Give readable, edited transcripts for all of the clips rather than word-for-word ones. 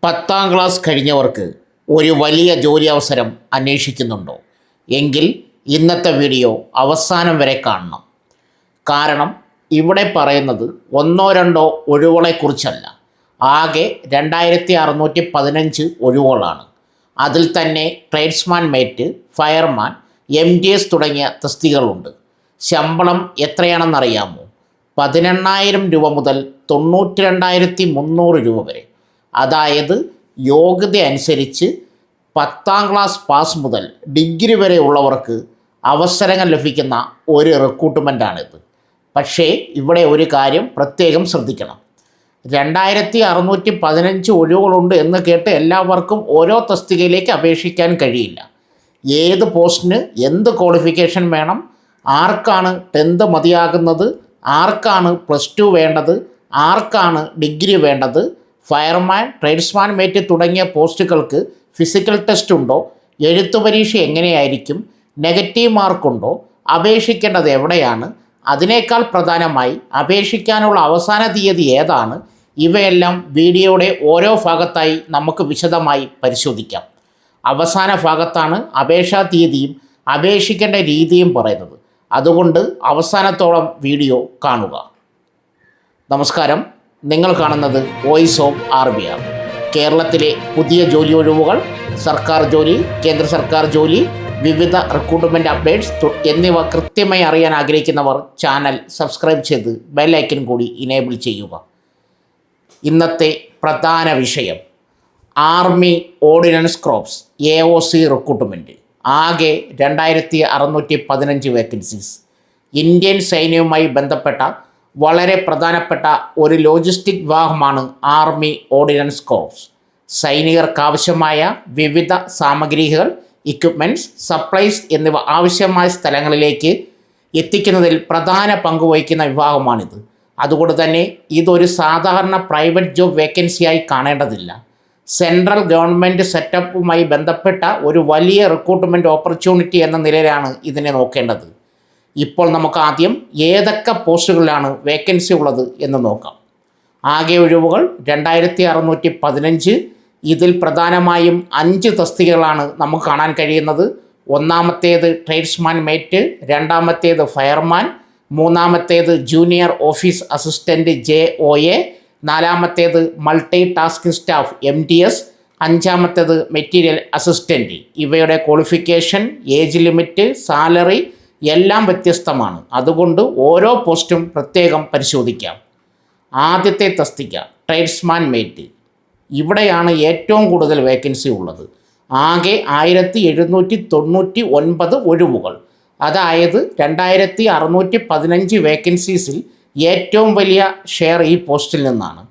10ാം class കഴിഞ്ഞവർക്ക് ഒരു വലിയ ജോലി അവസരം അന്വേഷിക്കുന്നുണ്ടോ എങ്കിൽ ഇന്നത്തെ വീഡിയോ അവസാനം വരെ കാണണം. കാരണം ഇവിടെ പറയുന്നത് ഒന്നോ രണ്ടോ ഒഴിവുകളെക്കുറിച്ചല്ല, ആകെ 2615 ഒഴിവുകളാണ്. അതിൽ തന്നെ ട്രേഡ്സ്മാൻ മേറ്റ്, ഫയർമാൻ, MTS തുടങ്ങിയ തസ്തികകളുണ്ട്. ശമ്പളം എത്രയാണെന്നറിയാമോ? 18,000 രൂപ മുതൽ 92,300 രൂപ വരെ. അതായത് യോഗ്യത അനുസരിച്ച് 10ാം ക്ലാസ് പാസ് മുതൽ ഡിഗ്രി വരെ ഉള്ളവർക്ക് അവസരങ്ങൾ ലഭിക്കുന്ന ഒരു റിക്രൂട്ട്മെൻറ്റാണിത്. പക്ഷേ ഇവിടെ ഒരു കാര്യം പ്രത്യേകം ശ്രദ്ധിക്കണം. 2615 ഒഴിവുകളുണ്ട് എന്ന് കേട്ട് എല്ലാവർക്കും ഓരോ തസ്തികയിലേക്ക് അപേക്ഷിക്കാൻ കഴിയില്ല. ഏത് പോസ്റ്റിന് എന്ത് ക്വാളിഫിക്കേഷൻ വേണം, ആർക്കാണ് 10th മതിയാകുന്നത്, ആർക്കാണ് +2 വേണ്ടത്, ആർക്കാണ് ഡിഗ്രി വേണ്ടത്, ഫയർമാൻ, ട്രേഡ്സ്മാൻ മേറ്റ് തുടങ്ങിയ പോസ്റ്റുകൾക്ക് ഫിസിക്കൽ ടെസ്റ്റ് ഉണ്ടോ, എഴുത്തു പരീക്ഷ എങ്ങനെയായിരിക്കും, നെഗറ്റീവ് മാർക്കുണ്ടോ, അപേക്ഷിക്കേണ്ടത് എവിടെയാണ്, അതിനേക്കാൾ പ്രധാനമായി അപേക്ഷിക്കാനുള്ള അവസാന തീയതി ഏതാണ്, ഇവയെല്ലാം വീഡിയോയുടെ ഓരോ ഭാഗത്തായി നമുക്ക് വിശദമായി പരിശോധിക്കാം. അവസാന ഭാഗത്താണ് അപേക്ഷാ തീയതിയും അപേക്ഷിക്കേണ്ട രീതിയും പറയുന്നത്. അതുകൊണ്ട് അവസാനത്തോളം വീഡിയോ കാണുക. നമസ്കാരം, നിങ്ങൾ കാണുന്നത് വോയിസ് ഓഫ് RBR. കേരളത്തിലെ പുതിയ ജോലി ഒഴിവുകൾ, സർക്കാർ ജോലി, കേന്ദ്ര സർക്കാർ ജോലി, വിവിധ റിക്രൂട്ട്മെൻറ്റ് അപ്ഡേറ്റ്സ് എന്നിവ കൃത്യമായി അറിയാൻ ആഗ്രഹിക്കുന്നവർ ചാനൽ സബ്സ്ക്രൈബ് ചെയ്ത് ബെൽ ഐക്കൺ കൂടി ഇനേബിൾ ചെയ്യുക. ഇന്നത്തെ പ്രധാന വിഷയം army ordinance crops AOC recruitment. ആകെ 2615 വേക്കൻസീസ്. ഇന്ത്യൻ സൈന്യവുമായി ബന്ധപ്പെട്ട വളരെ പ്രധാനപ്പെട്ട ഒരു ലോജിസ്റ്റിക് വിഭാഗമാണ് ആർമി ഓർഡിനൻസ് കോർപ്സ്. സൈനികർക്കാവശ്യമായ വിവിധ സാമഗ്രികൾ, ഇക്വിപ്മെൻറ്റ്സ്, സപ്ലൈസ് എന്നിവ ആവശ്യമായ സ്ഥലങ്ങളിലേക്ക് എത്തിക്കുന്നതിൽ പ്രധാന പങ്ക് വഹിക്കുന്ന വിഭാഗമാണിത്. അതുകൊണ്ട് തന്നെ ഇതൊരു സാധാരണ പ്രൈവറ്റ് ജോബ് വേക്കൻസിയായി കാണേണ്ടതില്ല. സെൻട്രൽ ഗവൺമെൻറ് സെറ്റപ്പുമായി ബന്ധപ്പെട്ട ഒരു വലിയ റിക്രൂട്ട്മെൻറ്റ് ഓപ്പർച്യൂണിറ്റി എന്ന നിലയിലാണ് ഇതിനെ നോക്കേണ്ടത്. ഇപ്പോൾ നമുക്ക് ആദ്യം ഏതൊക്കെ പോസ്റ്റുകളിലാണ് വേക്കൻസി ഉള്ളത് എന്ന് നോക്കാം. ആകെ ഒഴിവുകൾ 2615. ഇതിൽ പ്രധാനമായും 5 തസ്തികകളാണ് നമുക്ക് കാണാൻ കഴിയുന്നത്. ഒന്നാമത്തേത് ട്രേഡ്സ്മാൻ മേറ്റ്, രണ്ടാമത്തേത് ഫയർമാൻ, മൂന്നാമത്തേത് ജൂനിയർ ഓഫീസ് അസിസ്റ്റൻറ്റ് JOA, നാലാമത്തേത് മൾട്ടി ടാസ്കിംഗ് സ്റ്റാഫ് MTS, അഞ്ചാമത്തേത് മെറ്റീരിയൽ അസിസ്റ്റൻറ്റ്. ഇവയുടെ ക്വാളിഫിക്കേഷൻ, ഏജ് ലിമിറ്റ്, സാലറി എല്ലാം വ്യത്യസ്തമാണ്. അതുകൊണ്ട് ഓരോ പോസ്റ്റും പ്രത്യേകം പരിശോധിക്കാം. ആദ്യത്തെ തസ്തിക ട്രേഡ്സ്മാൻ മേറ്റ്. ഇവിടെയാണ് ഏറ്റവും കൂടുതൽ വേക്കൻസി ഉള്ളത്. ആകെ 1799 ഒഴിവുകൾ. അതായത് 2615 വേക്കൻസീസിൽ ഏറ്റവും വലിയ ഷെയർ ഈ പോസ്റ്റിൽ നിന്നാണ്.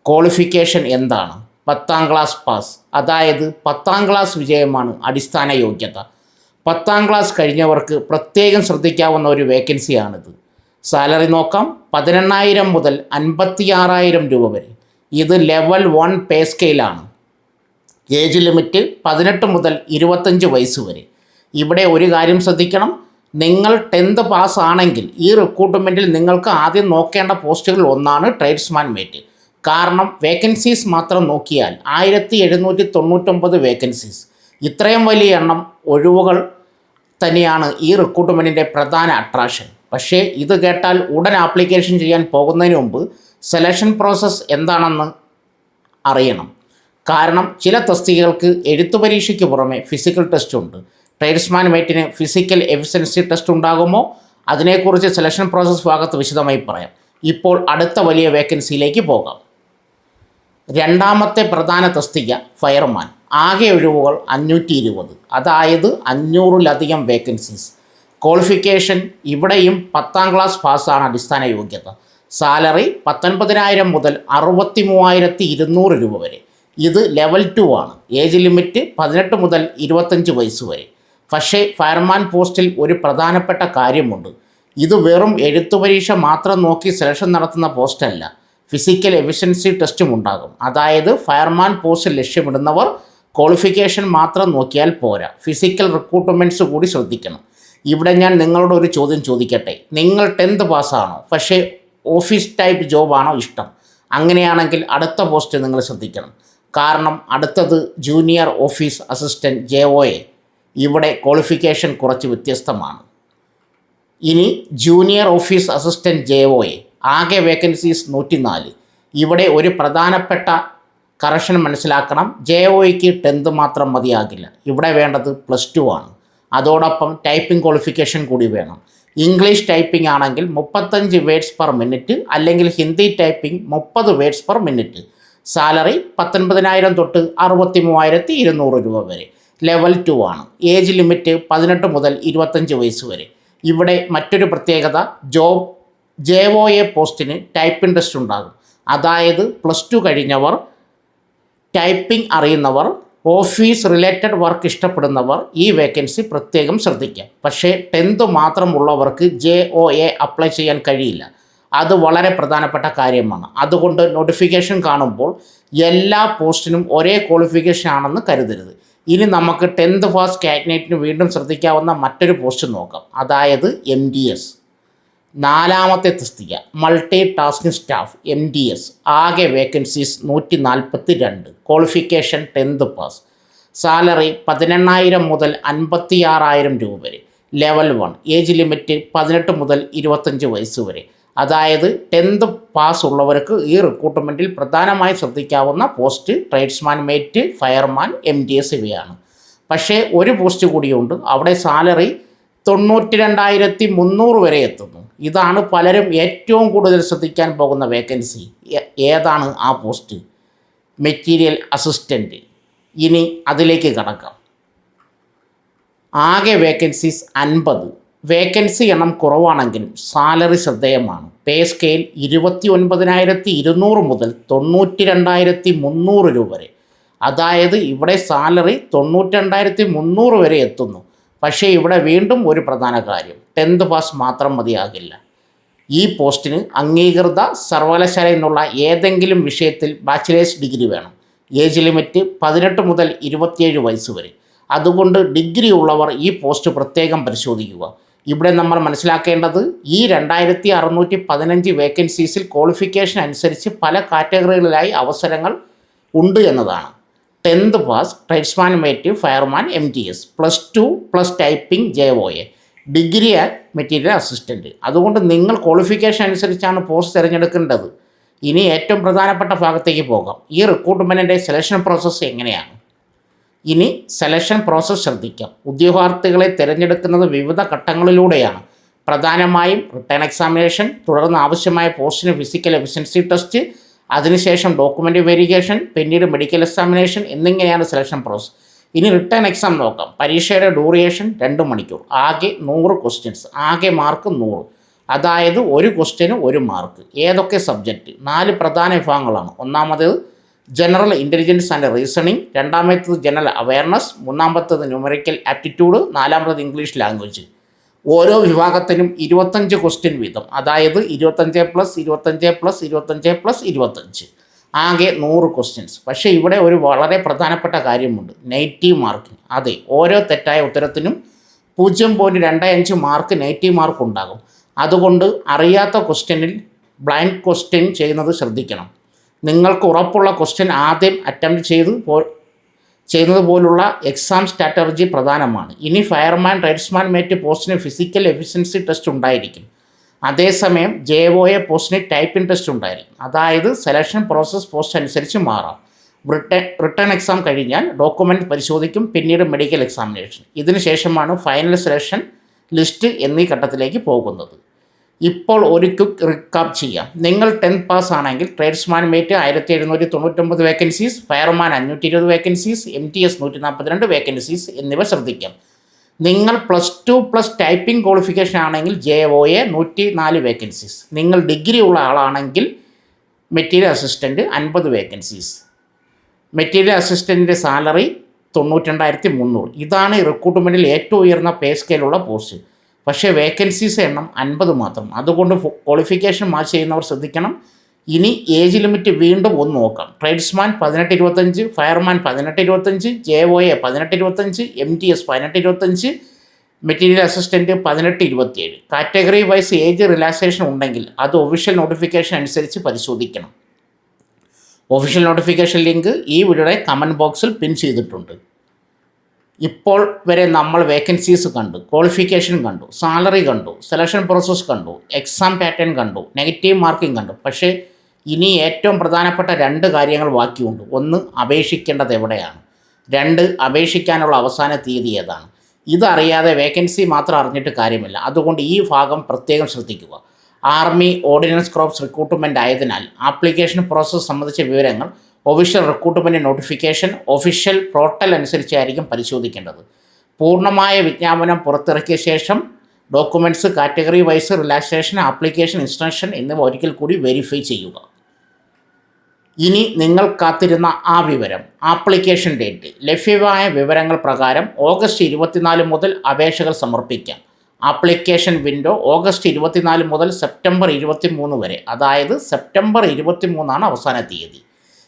ക്വാളിഫിക്കേഷൻ എന്താണ്? 10ാം ക്ലാസ് പാസ്, അതായത് 10ാം ക്ലാസ് വിജയമാണ് അടിസ്ഥാന യോഗ്യത. 10ാം ക്ലാസ് കഴിഞ്ഞവർക്ക് പ്രത്യേകം ശ്രദ്ധിക്കാവുന്ന ഒരു വേക്കൻസിയാണിത്. സാലറി നോക്കാം. 18,000 മുതൽ 56,000 രൂപ വരെ. ഇത് ലെവൽ 1 പേ സ്കെയിലാണ്. ഏജ് ലിമിറ്റ് 18 മുതൽ 25 വയസ്സ് വരെ. ഇവിടെ ഒരു കാര്യം ശ്രദ്ധിക്കണം. നിങ്ങൾ 10th പാസ് ആണെങ്കിൽ ഈ റിക്രൂട്ട്മെൻറ്റിൽ നിങ്ങൾക്ക് ആദ്യം നോക്കേണ്ട പോസ്റ്റുകളിൽ ഒന്നാണ് ട്രേഡ്സ്മാൻ മേറ്റ്. കാരണം വേക്കൻസീസ് മാത്രം നോക്കിയാൽ 1799 വേക്കൻസീസ്. ഇത്രയും വലിയ എണ്ണം ഒഴിവുകൾ തന്നെയാണ് ഈ റിക്രൂട്ട്മെൻറ്റിൻ്റെ പ്രധാന അട്രാക്ഷൻ. പക്ഷേ ഇത് കേട്ടാൽ ഉടൻ ആപ്ലിക്കേഷൻ ചെയ്യാൻ പോകുന്നതിന് മുമ്പ് സെലക്ഷൻ പ്രോസസ്സ് എന്താണെന്ന് അറിയണം. കാരണം ചില തസ്തികകൾക്ക് എഴുത്തു പരീക്ഷയ്ക്ക് പുറമെ ഫിസിക്കൽ ടെസ്റ്റ് ഉണ്ട്. ട്രേഡ്സ്മാൻ മേറ്റിന് ഫിസിക്കൽ എഫിഷ്യൻസി ടെസ്റ്റ് ഉണ്ടാകുമോ? അതിനെക്കുറിച്ച് സെലക്ഷൻ പ്രോസസ്സ് ഭാഗത്ത് വിശദമായി പറയാം. ഇപ്പോൾ അടുത്ത വലിയ വേക്കൻസിയിലേക്ക് പോകാം. രണ്ടാമത്തെ പ്രധാന തസ്തിക ഫയർമാൻ. ആകെ ഒഴിവുകൾ 520. അതായത് 500-ലധികം വേക്കൻസീസ്. ക്വാളിഫിക്കേഷൻ ഇവിടെയും 10ാം ക്ലാസ് പാസ്സാണ് അടിസ്ഥാന യോഗ്യത. സാലറി 19,000 മുതൽ 63,200 രൂപ വരെ. ഇത് ലെവൽ 2 ആണ്. ഏജ് ലിമിറ്റ് 18 മുതൽ 25 വയസ്സ് വരെ. പക്ഷേ ഫയർമാൻ പോസ്റ്റിൽ ഒരു പ്രധാനപ്പെട്ട കാര്യമുണ്ട്. ഇത് വെറും എഴുത്തു പരീക്ഷ മാത്രം നോക്കി സെലക്ഷൻ നടത്തുന്ന പോസ്റ്റല്ല. ഫിസിക്കൽ എഫിഷ്യൻസി ടെസ്റ്റും ഉണ്ടാകും. അതായത് ഫയർമാൻ പോസ്റ്റ് ലക്ഷ്യമിടുന്നവർ ക്വാളിഫിക്കേഷൻ മാത്രം നോക്കിയാൽ പോരാ, ഫിസിക്കൽ റിക്രൂട്ട്മെൻറ്റ്സ് കൂടി ശ്രദ്ധിക്കണം. ഇവിടെ ഞാൻ നിങ്ങളോട് ഒരു ചോദ്യം ചോദിക്കട്ടെ. നിങ്ങൾ 10th പാസ്സാണോ, പക്ഷേ ഓഫീസ് ടൈപ്പ് ജോബാണോ ഇഷ്ടം? അങ്ങനെയാണെങ്കിൽ അടുത്ത പോസ്റ്റ് നിങ്ങൾ ശ്രദ്ധിക്കണം. കാരണം അടുത്തത് ജൂനിയർ ഓഫീസ് അസിസ്റ്റൻറ്റ് JOA. ഇവിടെ ക്വാളിഫിക്കേഷൻ കുറച്ച് വ്യത്യസ്തമാണ്. ഇനി ജൂനിയർ ഓഫീസ് അസിസ്റ്റൻറ്റ് JOA ആകെ വേക്കൻസീസ് 104. ഇവിടെ ഒരു പ്രധാനപ്പെട്ട കറക്ഷൻ മനസ്സിലാക്കണം. JOAക്ക് 10th മാത്രം മതിയാകില്ല. ഇവിടെ വേണ്ടത് +2 ആണ്. അതോടൊപ്പം ടൈപ്പിംഗ് ക്വാളിഫിക്കേഷൻ കൂടി വേണം. ഇംഗ്ലീഷ് ടൈപ്പിംഗ് ആണെങ്കിൽ 35 വേർഡ്സ് പെർ മിനിറ്റ്, അല്ലെങ്കിൽ Hindi typing 30 words per minute. Salary 19,000 തൊട്ട് 63,200 രൂപ വരെ. ലെവൽ 2 ആണ്. ഏജ് ലിമിറ്റ് 18 മുതൽ 25 വയസ്സ് വരെ. ഇവിടെ മറ്റൊരു പ്രത്യേകത, JOA പോസ്റ്റിന് ടൈപ്പിംഗ് ടെസ്റ്റ് ഉണ്ടാകും. അതായത് +2 കഴിഞ്ഞവർ, ടൈപ്പിംഗ് അറിയുന്നവർ, ഓഫീസ് റിലേറ്റഡ് വർക്ക് ഇഷ്ടപ്പെടുന്നവർ ഈ വേക്കൻസി പ്രത്യേകം ശ്രദ്ധിക്കാം. പക്ഷേ 10th മാത്രമുള്ളവർക്ക് JOA അപ്ലൈ ചെയ്യാൻ കഴിയില്ല. അത് വളരെ പ്രധാനപ്പെട്ട കാര്യമാണ്. അതുകൊണ്ട് നോട്ടിഫിക്കേഷൻ കാണുമ്പോൾ എല്ലാ പോസ്റ്റിനും ഒരേ ക്വാളിഫിക്കേഷൻ ആണെന്ന് കരുതരുത്. ഇനി നമുക്ക് 10th പാസ് കാൻഡിഡേറ്റിന് വീണ്ടും ശ്രദ്ധിക്കാവുന്ന മറ്റൊരു പോസ്റ്റ് നോക്കാം. അതായത് MDS 4ാമത്തെ തസ്തിക, മൾട്ടി ടാസ്കിംഗ് സ്റ്റാഫ് MDS. ആകെ vacancies 142. Qualification 10th pass. Salary 18,000 മുതൽ 56,000 രൂപ വരെ. ലെവൽ 1. ഏജ് ലിമിറ്റ് 18 മുതൽ 25 വയസ്സ് വരെ. അതായത് 10th പാസ് ഉള്ളവർക്ക് ഈ റിക്രൂട്ട്മെൻറ്റിൽ പ്രധാനമായി ശ്രദ്ധിക്കാവുന്ന post tradesman mate, fireman, MDS ഇവയാണ്. പക്ഷേ ഒരു പോസ്റ്റ് കൂടിയുണ്ട്. അവിടെ സാലറി 92,300 വരെ എത്തുന്നു. ഇതാണ് പലരും ഏറ്റവും കൂടുതൽ ശ്രദ്ധിക്കാൻ പോകുന്ന വേക്കൻസി. ഏതാണ് ആ പോസ്റ്റ്? Material assistant. ഇനി അതിലേക്ക് കടക്കാം. ആകെ വേക്കൻസീസ് 50. വേക്കൻസി എണ്ണം കുറവാണെങ്കിലും സാലറി ശ്രദ്ധേയമാണ്. പേ സ്കെയിൽ 29,200 മുതൽ 92,300 രൂപ വരെ. അതായത് ഇവിടെ സാലറി 92,300 വരെ എത്തുന്നു. പക്ഷേ ഇവിടെ വീണ്ടും ഒരു പ്രധാന കാര്യം, 10th പാസ് മാത്രം മതിയാകില്ല. ഈ പോസ്റ്റിന് അംഗീകൃത സർവകലാശാലയിൽ നിന്നുള്ള ഏതെങ്കിലും വിഷയത്തിൽ ബാച്ചിലേഴ്സ് ഡിഗ്രി വേണം. ഏജ് ലിമിറ്റ് 18 മുതൽ 27 വയസ്സ് വരെ. അതുകൊണ്ട് ഡിഗ്രി ഉള്ളവർ ഈ പോസ്റ്റ് പ്രത്യേകം പരിശോധിക്കുക. ഇവിടെ നമ്മൾ മനസ്സിലാക്കേണ്ടത് ഈ 2,615 വേക്കൻസീസിൽ ക്വാളിഫിക്കേഷൻ അനുസരിച്ച് പല കാറ്റഗറികളിലായി അവസരങ്ങൾ ഉണ്ട് എന്നതാണ്. 10th pass, tradesman mate, fireman, MDS, +2 plus typing JOA, degree and material assistant. അതുകൊണ്ട് നിങ്ങൾ ക്വാളിഫിക്കേഷൻ അനുസരിച്ചാണ് പോസ്റ്റ് തിരഞ്ഞെടുക്കേണ്ടത്. ഇനി ഏറ്റവും പ്രധാനപ്പെട്ട ഭാഗത്തേക്ക് പോകാം. ഈ റിക്രൂട്ട്മെൻറ്റിൻ്റെ സെലക്ഷൻ പ്രോസസ്സ് എങ്ങനെയാണ്? ഇനി സെലക്ഷൻ പ്രോസസ്സ് ശ്രദ്ധിക്കാം. ഉദ്യോഗാർത്ഥികളെ തിരഞ്ഞെടുക്കുന്നത് വിവിധ ഘട്ടങ്ങളിലൂടെയാണ്. പ്രധാനമായും റിട്ടേൺ എക്സാമിനേഷൻ, തുടർന്ന് ആവശ്യമായ പോസ്റ്റിന് ഫിസിക്കൽ എഫിഷ്യൻസി ടെസ്റ്റ്, അതിനുശേഷം ഡോക്യുമെൻ്റ് വെരിഫിക്കേഷൻ, പിന്നീട് മെഡിക്കൽ എക്സാമിനേഷൻ എന്നിങ്ങനെയാണ് സെലക്ഷൻ പ്രോസസ്സ്. ഇനി റിട്ടേൺ എക്സാം നോക്കാം. പരീക്ഷയുടെ ഡ്യൂറേഷൻ 2 മണിക്കൂർ. ആകെ 100 ക്വസ്റ്റ്യൻസ്. ആകെ മാർക്ക് 100. അതായത് ഒരു ക്വസ്റ്റ്യന് 1 മാർക്ക്. ഏതൊക്കെ സബ്ജക്റ്റ്? 4 പ്രധാന വിഭാഗങ്ങളാണ്. ഒന്നാമത് ജനറൽ ഇൻ്റലിജൻസ് ആൻഡ് റീസണിങ്, രണ്ടാമത്തേത് ജനറൽ അവയർനെസ്, മൂന്നാമത്തേത് ന്യൂമറിക്കൽ ആപ്റ്റിറ്റ്യൂഡ്, നാലാമത്തേത് ഇംഗ്ലീഷ് ലാംഗ്വേജ്. ഓരോ വിഭാഗത്തിനും 25 ക്വസ്റ്റ്യൻ വീതം. അതായത് 25+25+25+25. ആകെ 100 ക്വസ്റ്റ്യൻസ്. പക്ഷേ ഇവിടെ ഒരു വളരെ പ്രധാനപ്പെട്ട കാര്യമുണ്ട്, നെഗറ്റീവ് മാർക്കിംഗ്. അതെ, ഓരോ തെറ്റായ ഉത്തരത്തിനും 0.25 മാർക്ക് നെഗറ്റീവ് മാർക്ക് ഉണ്ടാകും. അതുകൊണ്ട് അറിയാത്ത ക്വസ്റ്റ്യനിൽ ബ്ലൈൻഡ് ക്വസ്റ്റ്യൻ ചെയ്യുന്നത് ശ്രദ്ധിക്കണം. നിങ്ങൾക്ക് ഉറപ്പുള്ള ക്വസ്റ്റ്യൻ ആദ്യം അറ്റംപ്റ്റ് ചെയ്യുന്നത് പോലുള്ള എക്സാം സ്ട്രാറ്റജി പ്രധാനമാണ്. ഇനി ഫയർമാൻ, ട്രേഡ്സ്മാൻ മേറ്റ് പോസ്റ്റിന് ഫിസിക്കൽ എഫിഷ്യൻസി ടെസ്റ്റ് ഉണ്ടായിരിക്കും. അതേസമയം JOA പോസ്റ്റിന് ടൈപ്പിംഗ് ടെസ്റ്റ് ഉണ്ടായിരിക്കും. അതായത് സെലക്ഷൻ പ്രോസസ്സ് പോസ്റ്റ് അനുസരിച്ച് മാറാം. റിട്ടേൺ എക്സാം കഴിഞ്ഞാൽ ഡോക്യുമെൻ്റ് പരിശോധിക്കും, പിന്നീട് മെഡിക്കൽ എക്സാമിനേഷൻ. ഇതിന് ശേഷമാണ് ഫൈനൽ സെലക്ഷൻ ലിസ്റ്റ് എന്നീ ഘട്ടത്തിലേക്ക് പോകുന്നത്. ഇപ്പോൾ ഒരു ക്വിക്ക് റിക്കാപ്പ് ചെയ്യാം. നിങ്ങൾ 10th പാസ് ആണെങ്കിൽ tradesman mate 1,799 vacancies, fireman 520 vacancies, MTS 142 vacancies എന്നിവ ശ്രദ്ധിക്കാം. നിങ്ങൾ +2 പ്ലസ് ടൈപ്പിംഗ് ക്വാളിഫിക്കേഷൻ ആണെങ്കിൽ JOA 104 വേക്കൻസീസ്. നിങ്ങൾ ഡിഗ്രി ഉള്ള ആളാണെങ്കിൽ മെറ്റീരിയൽ അസിസ്റ്റൻറ്റ് 50 വേക്കൻസീസ്. മെറ്റീരിയൽ അസിസ്റ്റൻറ്റിൻ്റെ സാലറി 92,300. ഇതാണ് ഈ റിക്രൂട്ട്മെൻറ്റിൽ ഏറ്റവും ഉയർന്ന പേ സ്കെയിലുള്ള പോസ്റ്റ്. പക്ഷേ വേക്കൻസീസ് എണ്ണം 50 മാത്രം. അതുകൊണ്ട് ക്വാളിഫിക്കേഷൻ മാച്ച് ചെയ്യുന്നവർ ശ്രദ്ധിക്കണം. ഇനി ഏജ് ലിമിറ്റ് വീണ്ടും ഒന്ന് നോക്കാം. Tradesman 18-25, fireman 18-25, JOA 18-25, MTS 18-25, material assistant 18-27. Category wise age relaxation ഉണ്ടെങ്കിൽ അത് ഒഫീഷ്യൽ നോട്ടിഫിക്കേഷൻ അനുസരിച്ച് പരിശോധിക്കണം. ഒഫീഷ്യൽ നോട്ടിഫിക്കേഷൻ ലിങ്ക് ഈ വീഡിയോയുടെ കമൻറ്റ് ബോക്സിൽ പിൻ ചെയ്തിട്ടുണ്ട്. ഇപ്പോൾ വരെ നമ്മൾ വേക്കൻസീസ് കണ്ടു, ക്വാളിഫിക്കേഷൻ കണ്ടു, സാലറി കണ്ടു, സെലക്ഷൻ പ്രോസസ്സ് കണ്ടു, എക്സാം പാറ്റേൺ കണ്ടു, നെഗറ്റീവ് മാർക്കിംഗ് കണ്ടു. പക്ഷേ ഇനി ഏറ്റവും പ്രധാനപ്പെട്ട 2 കാര്യങ്ങൾ ബാക്കിയുണ്ട്. 1, അപേക്ഷിക്കേണ്ടത് എവിടെയാണ്. 2, അപേക്ഷിക്കാനുള്ള അവസാന തീയതി ഏതാണ്. ഇതറിയാതെ വേക്കൻസി മാത്രം അറിഞ്ഞിട്ട് കാര്യമില്ല. അതുകൊണ്ട് ഈ ഭാഗം പ്രത്യേകം ശ്രദ്ധിക്കുക. ആർമി ഓർഡിനൻസ് ക്രോപ്സ് റിക്രൂട്ട്മെൻറ്റ് ആയതിനാൽ ആപ്ലിക്കേഷൻ പ്രോസസ്സ് സംബന്ധിച്ച വിവരങ്ങൾ official recruitment notification official portal അനുസരിച്ചായിരിക്കും പരിശോധിക്കേണ്ടത്. പൂർണ്ണമായ വിജ്ഞാപനം പുറത്തിറക്കിയ ശേഷം documents, category wise relaxation, application instruction എന്നിവ ഒരിക്കൽ കൂടി വെരിഫൈ ചെയ്യുക. ഇനി നിങ്ങൾ കാത്തിരുന്ന ആ വിവരം, ആപ്ലിക്കേഷൻ ഡേറ്റ്. ലഭ്യമായ വിവരങ്ങൾ പ്രകാരം ഓഗസ്റ്റ് 24 മുതൽ അപേക്ഷകൾ സമർപ്പിക്കാം. ആപ്ലിക്കേഷൻ വിൻഡോ ഓഗസ്റ്റ് 24 മുതൽ സെപ്റ്റംബർ 23 വരെ, അതായത് സെപ്റ്റംബർ 23 അവസാന തീയതി.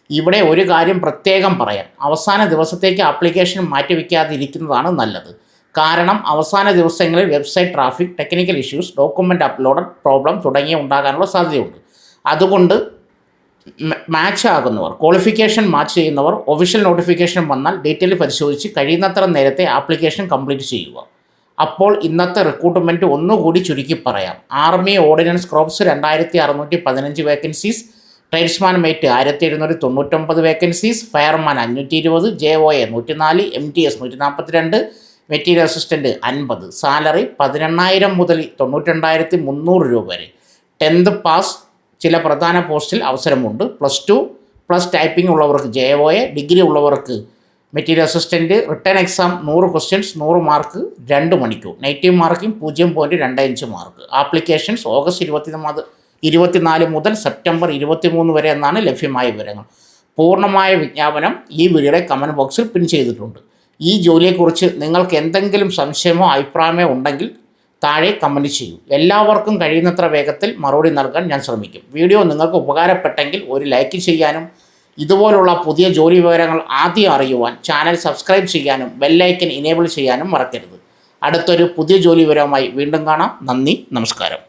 ഇവിടെ ഒരു കാര്യം പ്രത്യേകം പറയാം, അവസാന ദിവസത്തേക്ക് ആപ്ലിക്കേഷൻ മാറ്റിവെക്കാതിരിക്കുന്നതാണ് നല്ലത്. കാരണം അവസാന ദിവസങ്ങളിൽ website traffic, technical issues, document upload problem തുടങ്ങിയ ഉണ്ടാകാനുള്ള സാധ്യതയുണ്ട്. അതുകൊണ്ട് മാച്ച് ആകുന്നവർ, ക്വാളിഫിക്കേഷൻ മാച്ച് ചെയ്യുന്നവർ ഒഫീഷ്യൽ നോട്ടിഫിക്കേഷൻ വന്നാൽ ഡീറ്റെയിൽ പരിശോധിച്ച് കഴിയുന്നത്ര നേരത്തെ ആപ്ലിക്കേഷൻ കംപ്ലീറ്റ് ചെയ്യുക. അപ്പോൾ ഇന്നത്തെ റിക്രൂട്ട്മെൻറ്റ് ഒന്നുകൂടി ചുരുക്കി പറയാം. Army ordinance crops 2615 vacancies, tradesman mate 1799 vacancies, fireman 520, JOA 104, MTS 142, material assistant 50. Salary 18,000 മുതൽ 92,300 രൂപ വരെ. 10th പാസ് ചില പ്രധാന പോസ്റ്റിൽ അവസരമുണ്ട്. +2 പ്ലസ് ടൈപ്പിംഗ് ഉള്ളവർക്ക് JOA, ഡിഗ്രി ഉള്ളവർക്ക് material assistant. Return exam 100 questions, 100 mark, 2 മണിക്കൂർ. Negative marking 0.25 mark. Applications August 24 മുതൽ സെപ്റ്റംബർ 23 വരെ എന്നാണ് ലഭ്യമായ വിവരങ്ങൾ. പൂർണ്ണമായ വിജ്ഞാപനം ഈ വീഡിയോയുടെ കമൻറ്റ് ബോക്സിൽ പിൻ ചെയ്തിട്ടുണ്ട്. ഈ ജോലിയെക്കുറിച്ച് നിങ്ങൾക്ക് എന്തെങ്കിലും സംശയമോ അഭിപ്രായമോ ഉണ്ടെങ്കിൽ താഴെ കമൻറ്റ് ചെയ്യൂ. എല്ലാവർക്കും കഴിയുന്നത്ര വേഗത്തിൽ മറുപടി നൽകാൻ ഞാൻ ശ്രമിക്കും. വീഡിയോ നിങ്ങൾക്ക് ഉപകാരപ്പെട്ടെങ്കിൽ ഒരു ലൈക്ക് ചെയ്യാനും ഇതുപോലുള്ള പുതിയ ജോലി വിവരങ്ങൾ ആദ്യം അറിയുവാൻ ചാനൽ സബ്സ്ക്രൈബ് ചെയ്യാനും ബെല്ലൈക്കൻ ഇനേബിൾ ചെയ്യാനും മറക്കരുത്. അടുത്തൊരു പുതിയ ജോലി വിവരവുമായി വീണ്ടും കാണാം. നന്ദി, നമസ്കാരം.